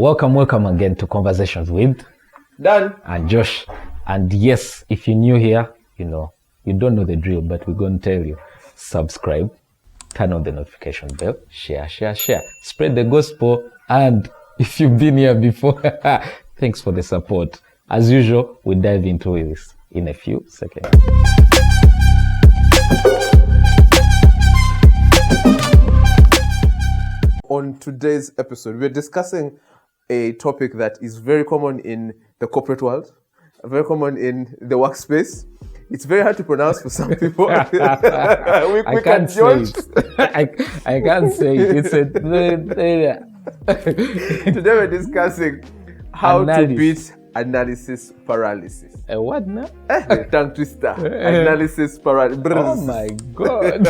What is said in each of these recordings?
Welcome again to Conversations with Dan and Josh. And yes, if you're new here, you don't know the drill, but we're going to tell you. Subscribe, turn on the notification bell, share. Spread the gospel. And if you've been here before, thanks for the support. As usual, we dive into this in a few seconds. On today's episode, we're discussing a topic that is very common in the corporate world, very common in the workspace. It's very hard to pronounce for some people. I can't say it. I can't say it. It's a Today we're discussing how to beat analysis paralysis. A what now? The tongue twister. Analysis paralysis. Oh my God.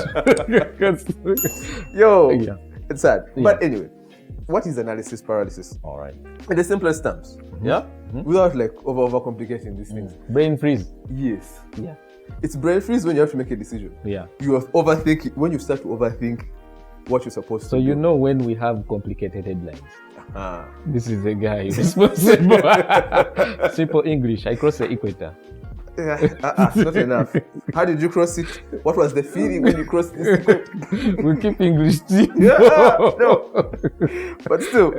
Yo, Yeah. it's sad. Yeah. But anyway, what is analysis paralysis? All right. In the simplest terms, yeah? Without like overcomplicating these things. Brain freeze. Yes. Yeah. It's brain freeze when you have to make a decision. Yeah. You have overthinking when you start to overthink what you're supposed to So do. you know when we have complicated headlines. Ah. This is the guy responsible. Simple English. I cross the equator. It's not enough. How did you cross it? What was the feeling when you crossed this? We keep English deep. No. But still,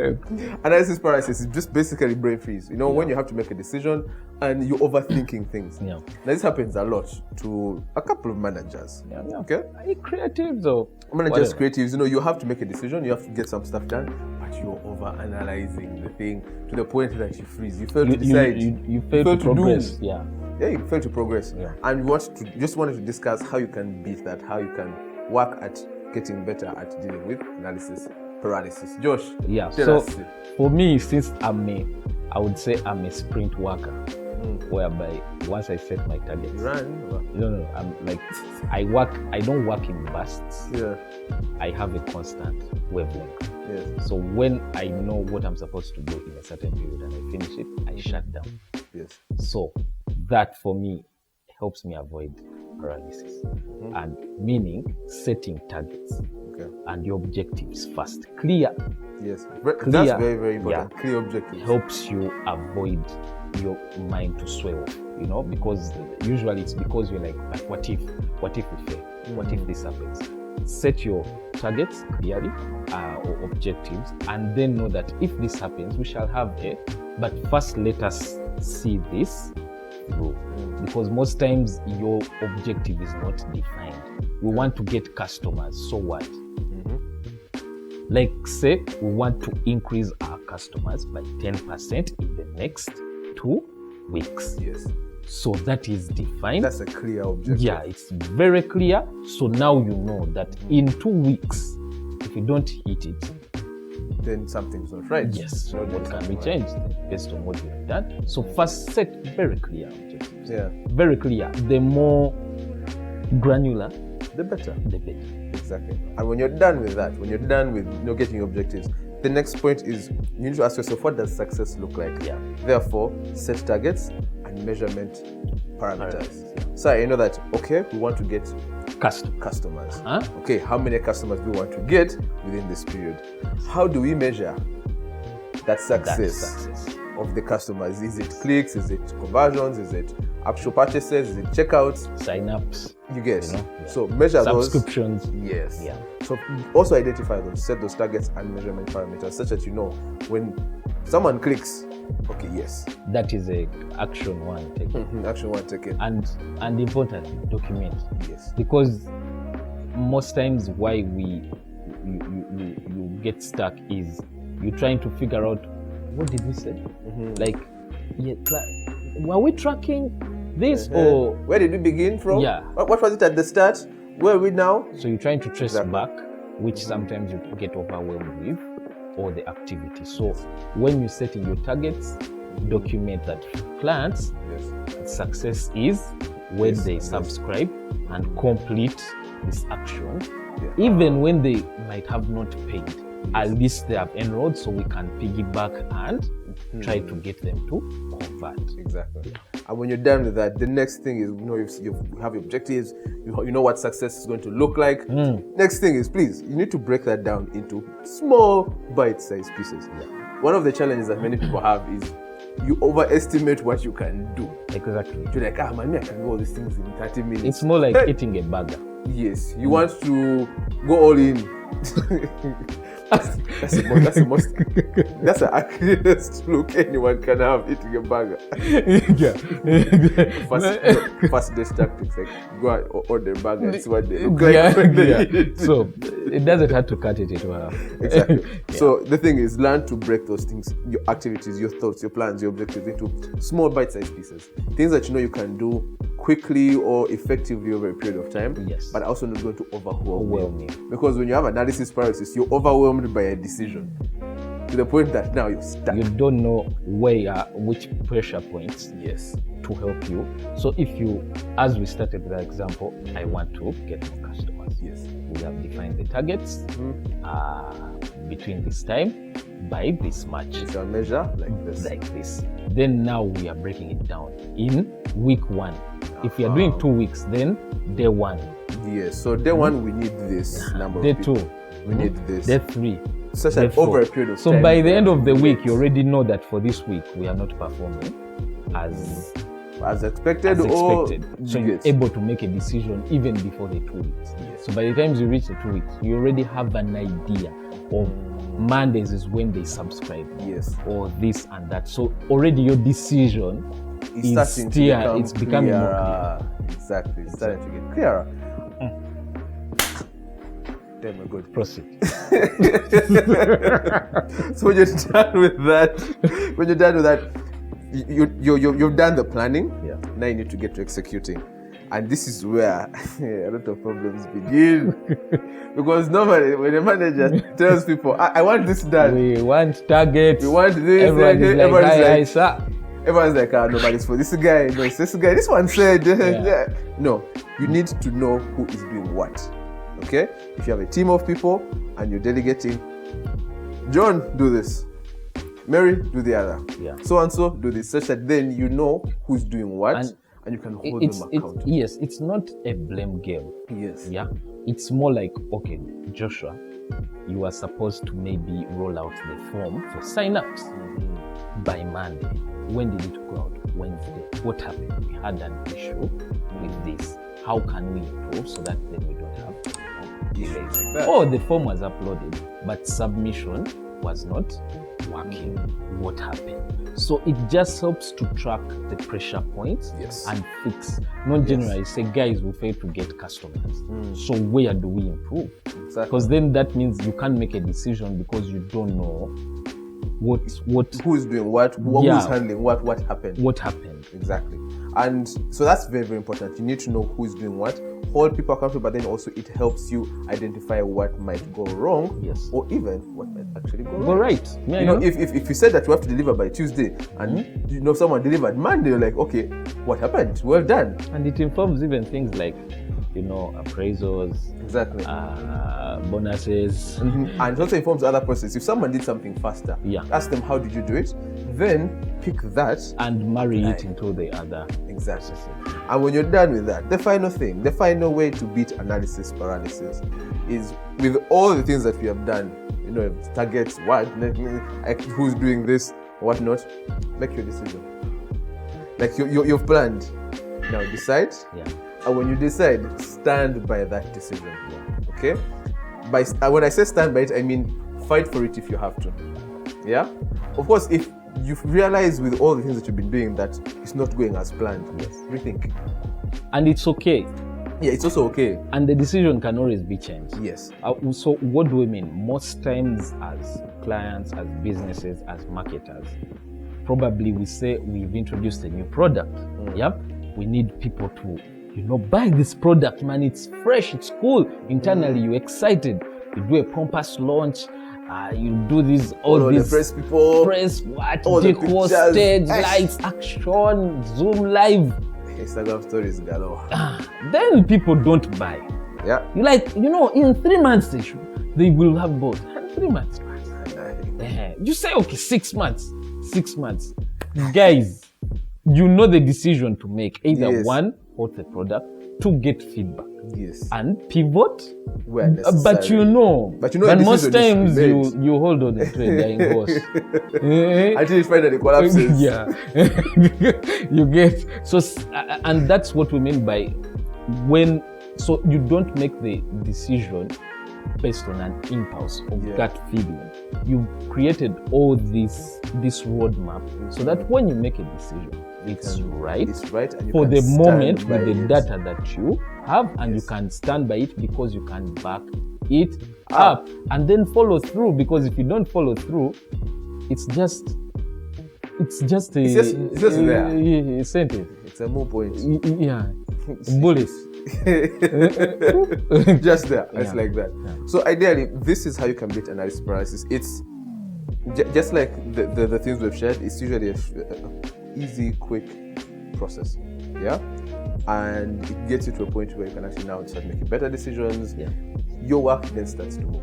analysis paralysis is just basically brain freeze. You know, when you have to make a decision and you're overthinking things. Yeah. Now, this happens a lot to a couple of managers. Yeah. Okay? Are you creatives or Managers, whatever? creatives, you have to make a decision, you have to get some stuff done, but you're over-analyzing the thing to the point that you freeze. You fail to decide. You fail to progress. do. Yeah. Yeah, you fail to progress. Yeah. And we just wanted to discuss how you can beat that, how you can work at getting better at dealing with analysis paralysis. Josh, Yeah. tell So us. for me, since I would say I'm a sprint worker, whereby once I set my targets, You run. no, I'm like I don't work in bursts. Yeah. I have a constant wavelength. Yes. So when I know what I'm supposed to do in a certain period and I finish it, I shut down. Yes. So that for me helps me avoid paralysis. And meaning setting targets Okay. and your objectives first. Clear Yes. Clear. That's very, very important. Clear objectives. helps you avoid your mind to swell, because usually it's because you're like, what if we fail? What if this happens? Set your targets clearly or objectives, and then know that if this happens, we shall have A, but first let us see this through. Because most times your objective is not defined. We want to get customers, so what? Like say we want to increase our customers by 10% in the next 2 weeks. Yes. So that is defined. That's a clear objective. Yeah, it's very clear. So now you know that in 2 weeks, if you don't hit it, Then something's not right. yes, Not what doing can be something changed based on what you have done. So first set very clear objectives. Yeah. Very clear. The more granular, The better. the better. Exactly. And when you're done with that, when you're done with getting your objectives, the next point is you need to ask yourself, what does success look like? Yeah. Therefore, set targets and measurement parameters. So you know that, okay, we want to get customers. Huh? Okay, how many customers do we want to get within this period? How do we measure that success of the customers? Is it clicks? Is it conversions? Is it actual purchases? Is it checkouts? Sign-ups, You guess. Yeah. So measure those. subscriptions. Yes. Yeah. So also identify those, set those targets and measurement parameters such that you know when someone clicks, okay, yes, That is a action one taken. action one taken. And importantly, document. Yes. Because most times why you get stuck is you're trying to figure out, what did we say? Like, were we tracking this or? Where did we begin from? Yeah. What was it at the start? Where are we now? So you're trying to trace Exactly. back, which sometimes you get overwhelmed with, or the activity. So when you're setting your targets, document that clients, Yes. success is when Yes, they yes. subscribe and complete this action, Yeah. even when they might have not paid. At least they have enrolled, so we can piggyback and try to get them to convert. Exactly. And when you're done with that, the next thing is, you have your objectives, you know what success is going to look like. Next thing is, please, you need to break that down into small bite-sized pieces. one of the challenges that many people have is you overestimate what you can do. Exactly. You're like, man, I can do all these things in 30 minutes. It's more like eating a burger. Yes, you want to go all in. That's the ugliest look anyone can have eating a burger. Yeah. First day tactics, like go out order a burger and see what they look like when they eat it. So it doesn't have to cut it into half. Exactly. So the thing is, learn to break those things, your activities, your thoughts, your plans, your objectives into small bite-sized pieces. Things that you know you can do quickly or effectively over a period of time, yes, but also not going to overwhelm you. Because when you have analysis paralysis, you're overwhelmed by a decision to the point that now you're stuck. You don't know which pressure points Yes. to help you. So if you, as we started with that example, I want to get more customers. Yes. We have defined the targets between this time by this much. You shall measure like this. Like this. Then now we are breaking it down in week 1. If we are doing 2 weeks, then day 1. Yes. So day 1 we need this number. Day of people. 2 we need this. Day 3. Such that over a period of time. So by the end of the week, you already know that for this week we are not performing as expected. So you're able to make a decision even before the 2 weeks. Yes. So by the time you reach the 2 weeks, you already have an idea of Mondays is when they subscribe. Yes. Or this and that. So already your decision it's becoming more clear. Exactly. It's starting to get clearer. Damn, we're good. Proceed. So when you're done with that, you've done the planning. Yeah. Now you need to get to executing. And this is where a lot of problems begin. Because normally when a manager tells people, I want this done. We want targets. We want this. Everyone's like, no, but it's for this guy. No, it's this guy. This one said. Yeah. No, you need to know who is doing what. Okay? If you have a team of people and you're delegating, John, do this. Mary, do the other. Yeah. So and so, do this. Such that then you know who's doing what and you can hold them accountable. Yes, it's not a blame game. Yes. Yeah. It's more like, okay, Joshua, you are supposed to maybe roll out the form for sign-ups by Monday. When did it go out? Wednesday. What happened? We had an issue with this. How can we improve so that then we don't have delays? Oh, the form was uploaded, but submission was not working. What happened? So it just helps to track the pressure points and fix. Not generally say, guys, we failed to get customers. So where do we improve? Exactly. Because then that means you can't make a decision because you don't know who's doing what, who's handling what happened. What happened. Exactly. And so that's very, very important. You need to know who's doing what, hold people accountable, but then also it helps you identify what might go wrong, or even what might actually go right. Yeah, you know, if you said that you have to deliver by Tuesday and you know someone delivered Monday, you're like, okay, what happened? Well done. And it informs even things like, you know, appraisals, bonuses, and it also informs other processes. If someone did something faster, ask them, how did you do it? Then pick that and marry it into the other. Exactly. And when you're done with that, the final way to beat analysis paralysis is with all the things that we have done, you know, targets, who's doing this, whatnot, make your decision. Like you've planned. Now decide. And when you decide, stand by that decision. Okay? When I say stand by it, I mean fight for it if you have to. Yeah? Of course, if you realize with all the things that you've been doing that it's not going as planned, rethink. And it's okay. Yeah, it's also okay. And the decision can always be changed. Yes. So what do we mean? Most times as clients, as businesses, as marketers, probably we say we've introduced a new product. We need people to, you know, buy this product, man. It's fresh, it's cool. Internally, you're excited. You do a pompous launch. You do this, all these the press people, decor, stage, lights, action, Zoom live, Instagram stories galore. Then people don't buy. Yeah. You like, you know, in 3 months they will have both. 3 months. You say, okay, 6 months. 6 months. Guys, you know the decision to make. Either one, hold the product. to get feedback Yes. and pivot. Where necessary. But the most decision times is you hold on the thread horse. Until you find that it collapses. Yeah. You get and that's what we mean by when. So you don't make the decision based on an impulse or gut feeling. You created all this roadmap so that when you make a decision, it's right and you for can the moment stand with the by it. data that you have, and you can stand by it because you can back it up and then follow through. Because if you don't follow through, it's just a there. sentence. It's a more point. Yeah, bullet. Just there. It's Yeah. like that. Yeah. So ideally, this is how you can beat analysis paralysis. It's just like the things we've shared. It's usually a easy, quick process. Yeah, and it gets you to a point where you can actually now start making better decisions. Yeah. Your work then starts to move.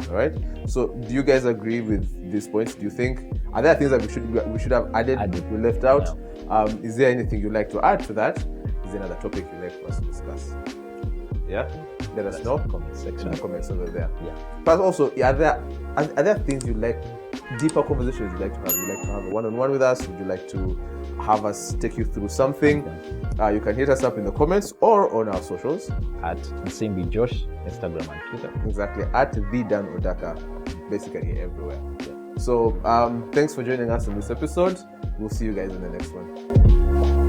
All right. So, do you guys agree with these points? Do you think are there things that we should have added? We left out. Is there anything you'd like to add to that? Is there another topic you'd like for us to discuss? Yeah. Let us know. Comment section. In the comments over there. Yeah. But also, are there things you'd like, deeper conversations you'd like to have? You'd like to have a one-on-one with us? Would you like to have us take you through something? You can hit us up in the comments or on our socials. At Nsimbi Josh, Instagram and Twitter. Exactly. At the Dan Odaka. Basically everywhere. Yeah. So thanks for joining us in this episode. We'll see you guys in the next one.